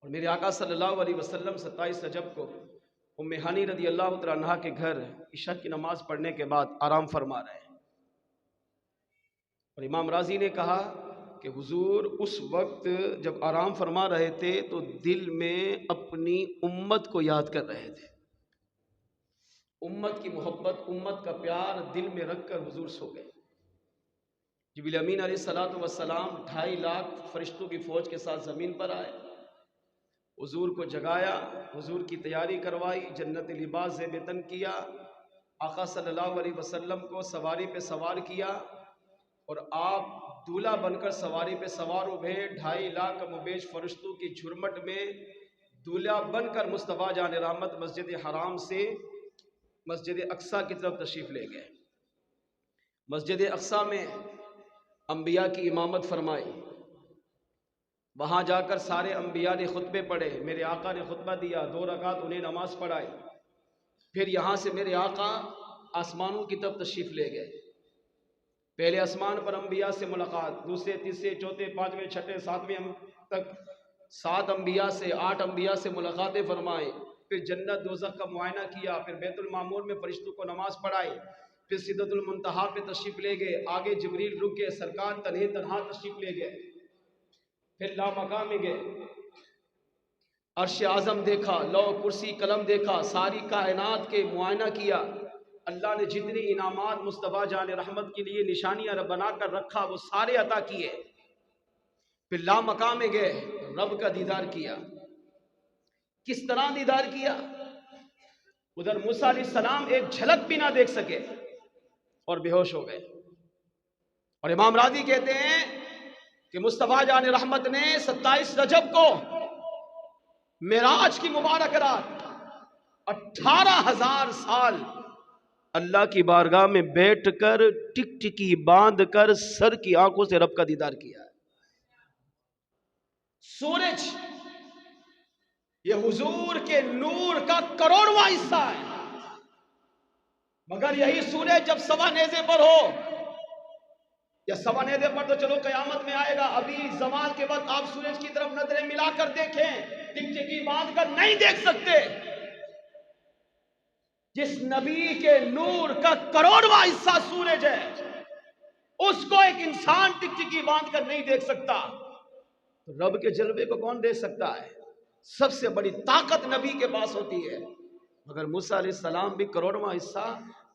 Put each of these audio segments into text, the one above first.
اور میرے آقا صلی اللہ علیہ وسلم 27 رجب کو ام ہانی رضی اللہ تعالیٰ عنہا کے گھر عشاء کی نماز پڑھنے کے بعد آرام فرما رہے ہیں، اور امام راضی نے کہا کہ حضور اس وقت جب آرام فرما رہے تھے تو دل میں اپنی امت کو یاد کر رہے تھے، امت کی محبت، امت کا پیار دل میں رکھ کر حضور سو گئے۔ جبریل امین علیہ الصلوۃ والسلام 2.5 لاکھ فرشتوں کی فوج کے ساتھ زمین پر آئے، حضور کو جگایا، حضور کی تیاری کروائی، جنت لباس زیب تن کیا، آقا صلی اللہ علیہ وسلم کو سواری پہ سوار کیا، اور آپ دولہا بن کر سواری پہ سوار ہوئے۔ 2.5 لاکھ مبیش فرشتوں کی جھرمٹ میں دولہا بن کر مصطفیٰ جان رحمت مسجد حرام سے مسجد اقصیٰ کی طرف تشریف لے گئے۔ مسجد اقصیٰ میں انبیاء کی امامت فرمائی، وہاں جا کر سارے انبیاء نے خطبے پڑھے، میرے آقا نے خطبہ دیا، 2 رکعت انہیں نماز پڑھائی، پھر یہاں سے میرے آقا آسمانوں کی طرف تشریف لے گئے۔ پہلے آسمان پر انبیاء سے ملاقات، دوسرے، تیسرے، چوتھے، 5ویں، 6ٹھے، 7ویں تک 7 انبیاء سے 8 انبیاء سے ملاقاتیں فرمائیں، پھر جنت دوزخ کا معائنہ کیا، پھر بیت المعمور میں فرشتوں کو نماز پڑھائی، پھر سدرۃ المنتہا پہ تشریف لے گئے، آگے جبریل رک گئے، سرکار تنہے تنہا تشریف لے گئے، پھر لامقام میں گئے، عرش اعظم دیکھا، لوح کرسی قلم دیکھا، ساری کائنات کے معائنہ کیا، اللہ نے جتنی انعامات مصطفیٰ جان رحمت کے لیے نشانیاں بنا کر رکھا وہ سارے عطا کیے، پھر لامقام میں گئے، رب کا دیدار کیا۔ کس طرح دیدار کیا؟ ادھر موسیٰ علیہ السلام ایک جھلک بھی نہ دیکھ سکے اور بے ہوش ہو گئے، اور امام راضی کہتے ہیں کہ مصطفیٰ جان رحمت نے 27 رجب کو معراج کی مبارک رات 18,000 سال اللہ کی بارگاہ میں بیٹھ کر ٹک ٹکی باندھ کر سر کی آنکھوں سے رب کا دیدار کیا ہے۔ سورج یہ حضور کے نور کا کروڑواں حصہ ہے، مگر یہی سورج جب سوا نیزے پر ہو، یا سوا نیزے پر تو چلو قیامت میں آئے گا، ابھی زوال کے وقت آپ سورج کی طرف نظریں ملا کر دیکھیں، ٹک ٹکی باندھ کر نہیں دیکھ سکتے۔ جس نبی کے نور کا کروڑواں حصہ سورج ہے، اس کو ایک انسان ٹک ٹکی باندھ کر نہیں دیکھ سکتا، تو رب کے جلوے کو کون دیکھ سکتا ہے؟ سب سے بڑی طاقت نبی کے پاس ہوتی ہے، مگر موسیٰ علیہ السلام بھی کروڑواں حصہ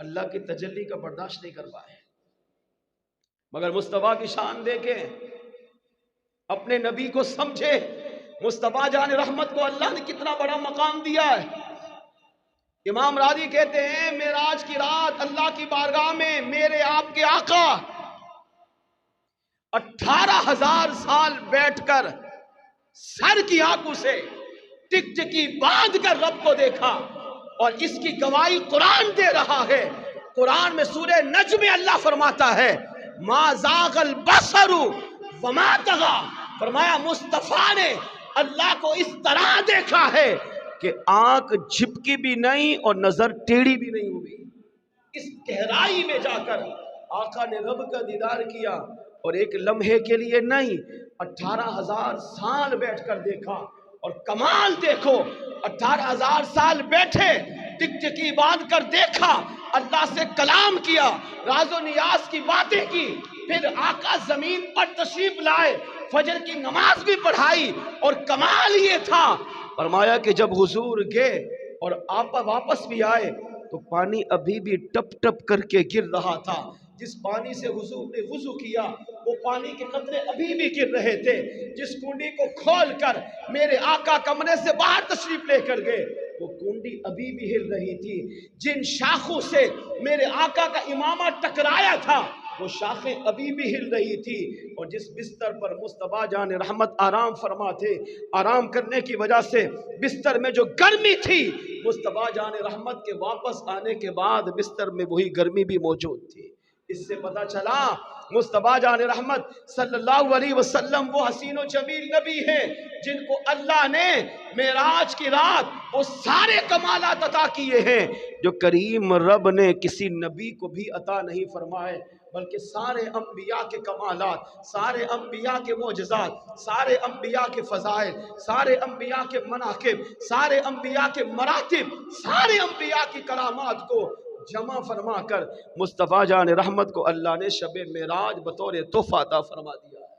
اللہ کی تجلی کا برداشت نہیں کر پائے۔ مگر مصطفیٰ کی شان دیکھیں، اپنے نبی کو سمجھے، مصطفیٰ جان رحمت کو اللہ نے کتنا بڑا مقام دیا ہے۔ امام راضی کہتے ہیں معراج کی رات اللہ کی بارگاہ میں میرے آپ کے آقا 18,000 سال بیٹھ کر سر کی آنکھوں سے ٹک ٹکی باندھ کر رب کو دیکھا، اور اس کی گواہی قرآن دے رہا ہے۔ قرآن میں سورہ نجم میں اللہ فرماتا ہے ما زاغ البصر وما طغی، فرمایا مصطفیٰ نے اللہ کو اس طرح دیکھا ہے کہ آنکھ جھپکی بھی نہیں اور نظر ٹیڑھی بھی نہیں ہوئی۔ اس گہرائی میں جا کر آقا نے رب کا دیدار کیا، اور ایک لمحے کے لیے نہیں، 18,000 سال بیٹھ کر دیکھا۔ اور کمال دیکھو، 18,000 سال بیٹھے، ٹک ٹکی باندھ کر دیکھا، اللہ سے کلام کیا، راز و نیاز کی باتیں کی، پھر آقا زمین پر تشریف لائے، فجر کی نماز بھی پڑھائی، اور کمال یہ تھا فرمایا کہ جب حضور گئے اور آپا واپس بھی آئے تو پانی ابھی بھی ٹپ ٹپ کر کے گر رہا تھا۔ جس پانی سے حضور نے وضو کیا وہ پانی کے قطرے ابھی بھی گر رہے تھے۔ جس کنڈی کو کھول کر میرے آقا کمرے سے باہر تشریف لے کر گئے وہ کنڈی ابھی بھی ہل رہی تھی۔ جن شاخوں سے میرے آقا کا امامہ ٹکرایا تھا وہ شاخیں ابھی بھی ہل رہی تھی، اور جس بستر پر مصطفیٰ جان رحمت آرام فرما تھے، آرام کرنے کی وجہ سے بستر میں جو گرمی تھی، مصطفیٰ جان رحمت کے واپس آنے کے بعد بستر میں وہی گرمی بھی موجود تھی۔ اس سے پتہ چلا مصطفیٰ جان رحمت صلی اللہ علیہ وسلم وہ حسین و جمیل نبی ہیں جن کو اللہ نے معراج کی رات وہ سارے کمالات عطا کیے ہیں جو کریم رب نے کسی نبی کو بھی عطا نہیں فرمائے۔ بلکہ سارے انبیاء کے کمالات، سارے انبیاء کے معجزات، سارے انبیاء کے فضائل، سارے انبیاء کے مناقب، سارے انبیاء کے مراتب، سارے انبیاء کی کرامات کو جمع فرما کر مصطفیٰ جان رحمت کو اللہ نے شب معراج بطور تحفہ عطا فرما دیا ہے۔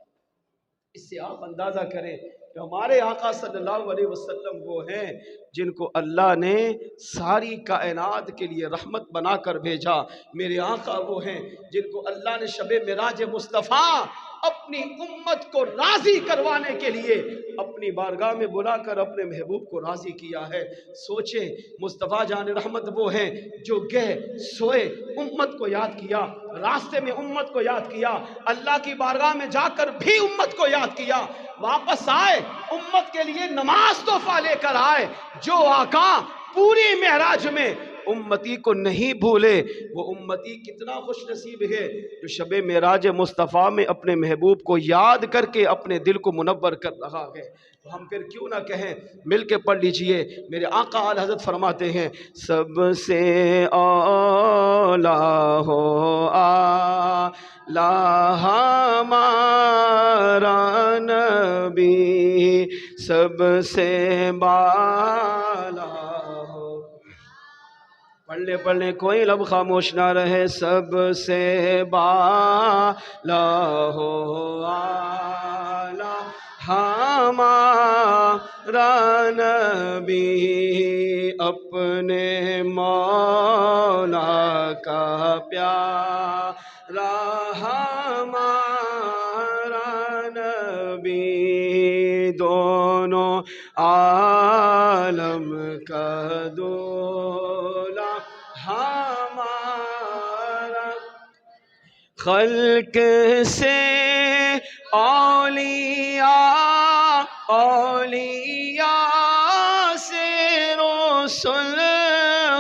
اس سے آپ اندازہ کریں کہ ہمارے آقا صلی اللہ علیہ وسلم وہ ہیں جن کو اللہ نے ساری کائنات کے لیے رحمت بنا کر بھیجا۔ میرے آقا وہ ہیں جن کو اللہ نے شب معراج مصطفیٰ اپنی امت کو راضی کروانے کے لیے اپنی بارگاہ میں بلا کر اپنے محبوب کو راضی کیا ہے۔ سوچیں، مصطفیٰ جان رحمت وہ ہیں جو گئے سوئے امت کو یاد کیا، راستے میں امت کو یاد کیا، اللہ کی بارگاہ میں جا کر بھی امت کو یاد کیا، واپس آئے امت کے لیے نماز تحفہ لے کر آئے۔ جو آقا پوری معراج میں امتی کو نہیں بھولے، وہ امتی کتنا خوش نصیب ہے جو شب معراج مصطفیٰ میں اپنے محبوب کو یاد کر کے اپنے دل کو منور کر رہا ہے۔ تو ہم پھر کیوں نہ کہیں، مل کے پڑھ لیجئے، میرے آقا اعلی حضرت فرماتے ہیں سب سے اولیٰ ہو اعلیٰ ہمارا نبی، سب سے بالا ہو، پڑھ لیں کوئی لب خاموش نہ رہے، سب سے بالا ہو اعلیٰ ہمارا نبی، اپنے مولا کا پیارا ہمارا نبی، دونوں عالم کا دولا ہمارا، خلق سے اولیاء، اولیاء سے رسول،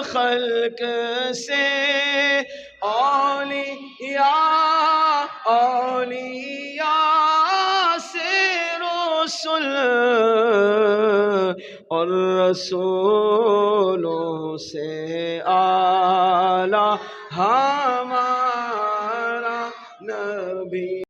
خلق سے اولیاء، اولیاء سے رسول، اور رسولوں سے اعلیٰ